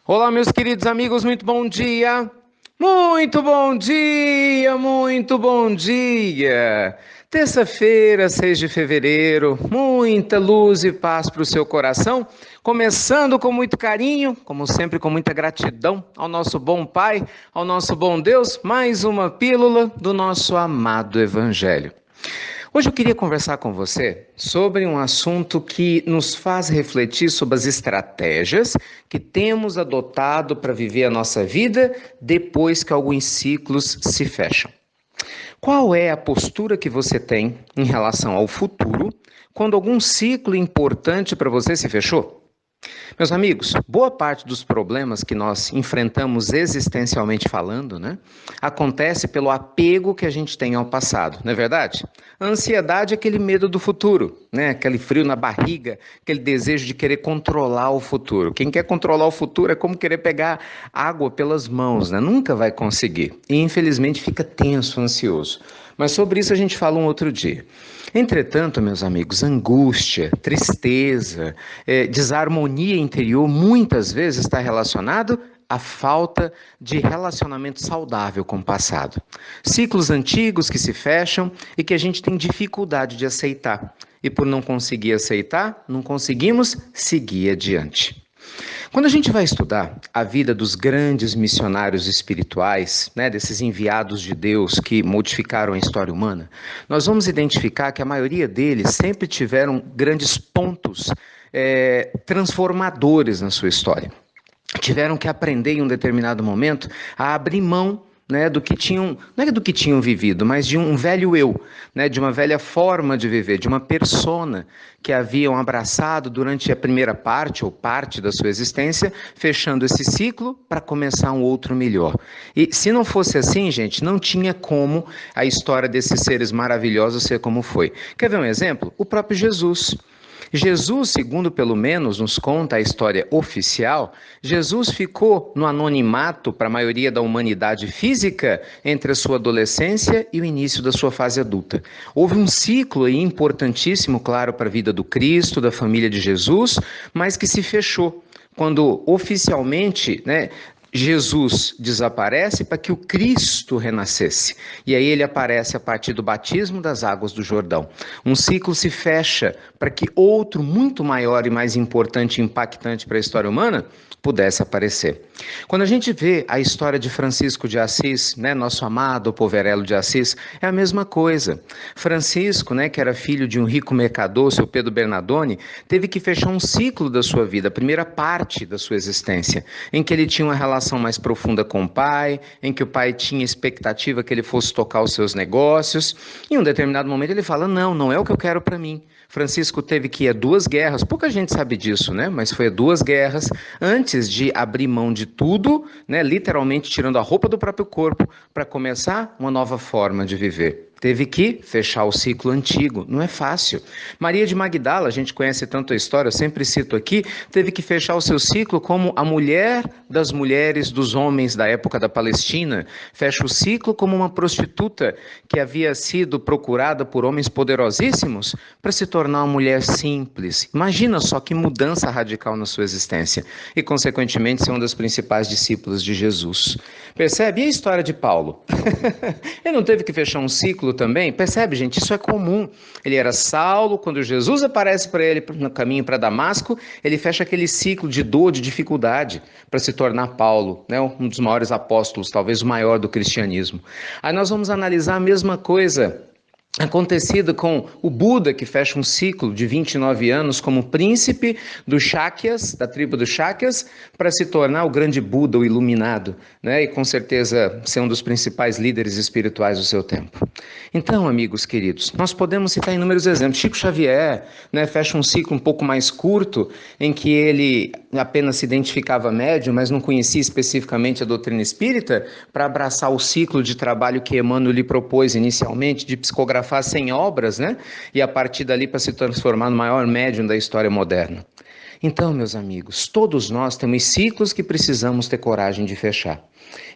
Olá, meus queridos amigos, muito bom dia! Muito bom dia, muito bom dia! Terça-feira, 6 de fevereiro, muita luz e paz para o seu coração, começando com muito carinho, como sempre, com muita gratidão ao nosso bom Pai, ao nosso bom Deus, mais uma pílula do nosso amado Evangelho. Hoje eu queria conversar com você sobre um assunto que nos faz refletir sobre as estratégias que temos adotado para viver a nossa vida depois que alguns ciclos se fecham. Qual é a postura que você tem em relação ao futuro quando algum ciclo importante para você se fechou? Meus amigos, boa parte dos problemas que nós enfrentamos existencialmente falando, acontece pelo apego que a gente tem ao passado, não é verdade? A ansiedade é aquele medo do futuro, aquele frio na barriga, aquele desejo de querer controlar o futuro. Quem quer controlar o futuro é como querer pegar água pelas mãos, nunca vai conseguir. E infelizmente fica tenso, ansioso. Mas sobre isso a gente fala um outro dia. Entretanto, meus amigos, angústia, tristeza, desarmonia interior muitas vezes está relacionado à falta de relacionamento saudável com o passado. Ciclos antigos que se fecham e que a gente tem dificuldade de aceitar. E por não conseguir aceitar, não conseguimos seguir adiante. Quando a gente vai estudar a vida dos grandes missionários espirituais, desses enviados de Deus que modificaram a história humana, nós vamos identificar que a maioria deles sempre tiveram grandes pontos transformadores na sua história. Tiveram que aprender em um determinado momento a abrir mão do que tinham, não é do que tinham vivido, mas de um velho eu, de uma velha forma de viver, de uma persona que haviam abraçado durante a primeira parte ou parte da sua existência, fechando esse ciclo para começar um outro melhor. E se não fosse assim, gente, não tinha como a história desses seres maravilhosos ser como foi. Quer ver um exemplo? O próprio Jesus. Jesus, segundo pelo menos nos conta a história oficial, Jesus ficou no anonimato para a maioria da humanidade física entre a sua adolescência e o início da sua fase adulta. Houve um ciclo aí importantíssimo, claro, para a vida do Cristo, da família de Jesus, mas que se fechou quando oficialmente, Jesus desaparece para que o Cristo renascesse. E aí ele aparece a partir do batismo das águas do Jordão. Um ciclo se fecha para que outro muito maior e mais importante e impactante para a história humana pudesse aparecer. Quando a gente vê a história de Francisco de Assis, nosso amado Poverello de Assis, é a mesma coisa. Francisco, que era filho de um rico mercador, seu Pedro Bernardone, teve que fechar um ciclo da sua vida, a primeira parte da sua existência, em que ele tinha uma relação mais profunda com o pai, em que o pai tinha expectativa que ele fosse tocar os seus negócios. Em um determinado momento ele fala, não é o que eu quero para mim. Francisco teve que ir a 2 guerras, pouca gente sabe disso, mas foi a 2 guerras antes de abrir mão de tudo, literalmente tirando a roupa do próprio corpo para começar uma nova forma de viver. Teve que fechar o ciclo antigo, não é fácil. Maria de Magdala, a gente conhece tanto a história, eu sempre cito aqui, teve que fechar o seu ciclo como a mulher das mulheres dos homens da época da Palestina, fecha o ciclo como uma prostituta que havia sido procurada por homens poderosíssimos para se tornar uma mulher simples. Imagina só que mudança radical na sua existência e, consequentemente, ser uma das principais discípulas de Jesus. Percebe? E a história de Paulo? Ele não teve que fechar um ciclo também? Percebe, gente? Isso é comum. Ele era Saulo, quando Jesus aparece para ele no caminho para Damasco, ele fecha aquele ciclo de dor, de dificuldade, para se tornar Paulo, um dos maiores apóstolos, talvez o maior do cristianismo. Aí nós vamos analisar a mesma coisa acontecido com o Buda, que fecha um ciclo de 29 anos como príncipe dos Shakyas, da tribo dos Shakyas, para se tornar o grande Buda, o iluminado, e com certeza ser um dos principais líderes espirituais do seu tempo. Então, amigos queridos, nós podemos citar inúmeros exemplos. Chico Xavier, fecha um ciclo um pouco mais curto, em que ele apenas se identificava médium, mas não conhecia especificamente a doutrina espírita, para abraçar o ciclo de trabalho que Emmanuel lhe propôs inicialmente, de psicografar 100 obras, e a partir dali para se transformar no maior médium da história moderna. Então, meus amigos, todos nós temos ciclos que precisamos ter coragem de fechar.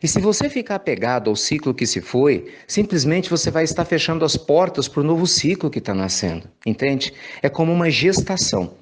E se você ficar apegado ao ciclo que se foi, simplesmente você vai estar fechando as portas para o novo ciclo que está nascendo, entende? É como uma gestação.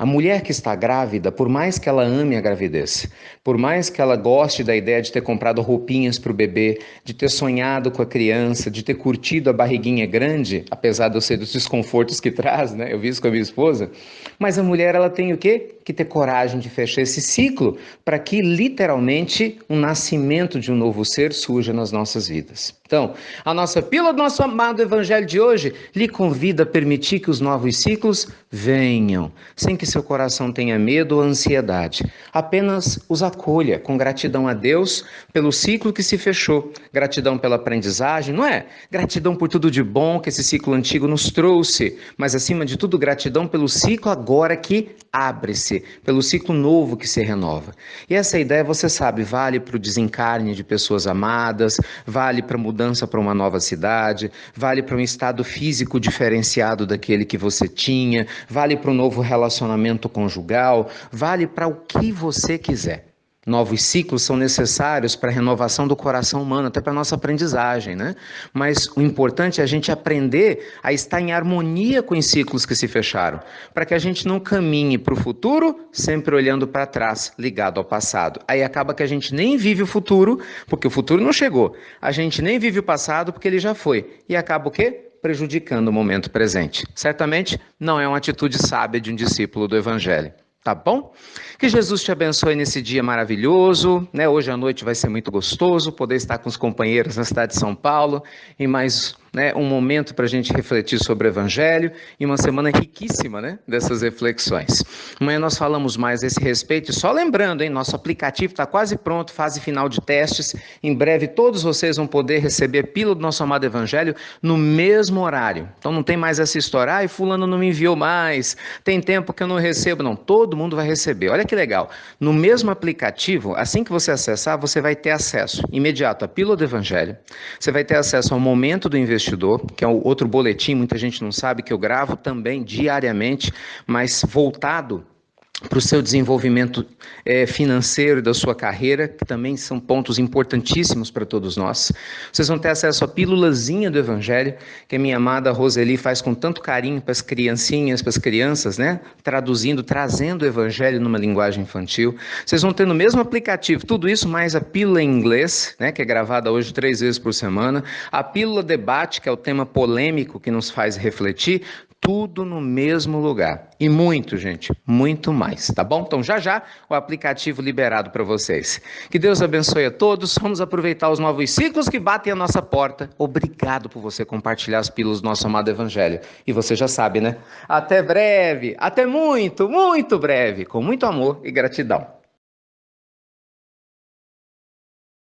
A mulher que está grávida, por mais que ela ame a gravidez, por mais que ela goste da ideia de ter comprado roupinhas para o bebê, de ter sonhado com a criança, de ter curtido a barriguinha grande, apesar de eu ser dos desconfortos que traz, né? Eu vi isso com a minha esposa. Mas a mulher, ela tem o quê? Que ter coragem de fechar esse ciclo para que literalmente um nascimento de um novo ser surja nas nossas vidas. Então, a nossa pílula do nosso amado evangelho de hoje lhe convida a permitir que os novos ciclos venham, sem que seu coração tenha medo ou ansiedade. Apenas os acolha com gratidão a Deus pelo ciclo que se fechou, gratidão pela aprendizagem, não é? Gratidão por tudo de bom que esse ciclo antigo nos trouxe, mas acima de tudo, gratidão pelo ciclo agora que abre-se, pelo ciclo novo que se renova. E essa ideia, você sabe, vale para o desencarne de pessoas amadas, vale para a mudança para uma nova cidade, vale para um estado físico diferenciado daquele que você tinha, vale para um novo relacionamento conjugal, vale para o que você quiser. Novos ciclos são necessários para a renovação do coração humano, até para a nossa aprendizagem, né? Mas o importante é a gente aprender a estar em harmonia com os ciclos que se fecharam, para que a gente não caminhe para o futuro sempre olhando para trás, ligado ao passado. Aí acaba que a gente nem vive o futuro, porque o futuro não chegou. A gente nem vive o passado, porque ele já foi. E acaba o quê? Prejudicando o momento presente. Certamente não é uma atitude sábia de um discípulo do Evangelho. Tá bom? Que Jesus te abençoe nesse dia maravilhoso, né? Hoje à noite vai ser muito gostoso poder estar com os companheiros na cidade de São Paulo e mais, né, um momento para a gente refletir sobre o Evangelho e uma semana riquíssima, né, dessas reflexões. Amanhã nós falamos mais a esse respeito e só lembrando, hein, nosso aplicativo está quase pronto, fase final de testes. Em breve todos vocês vão poder receber a pílula do nosso amado Evangelho no mesmo horário. Então não tem mais essa história, ai, fulano não me enviou mais, tem tempo que eu não recebo. Não, todo mundo vai receber. Olha que legal. No mesmo aplicativo, assim que você acessar, você vai ter acesso imediato à pílula do Evangelho, você vai ter acesso ao momento do investidor, que é um outro boletim, muita gente não sabe, que eu gravo também diariamente, mas voltado para o seu desenvolvimento financeiro da sua carreira, que também são pontos importantíssimos para todos nós. Vocês vão ter acesso à pílulazinha do Evangelho, que a minha amada Roseli faz com tanto carinho para as criancinhas, para as crianças, né? Traduzindo, trazendo o Evangelho numa linguagem infantil. Vocês vão ter no mesmo aplicativo tudo isso, mais a pílula em inglês, né? Que é gravada hoje 3 vezes por semana. A pílula debate, que é o tema polêmico que nos faz refletir. Tudo no mesmo lugar. E muito, gente, muito mais, tá bom? Então, já, o aplicativo liberado para vocês. Que Deus abençoe a todos. Vamos aproveitar os novos ciclos que batem a nossa porta. Obrigado por você compartilhar as pílulas do nosso amado Evangelho. E você já sabe, né? Até breve, até muito, muito breve, com muito amor e gratidão.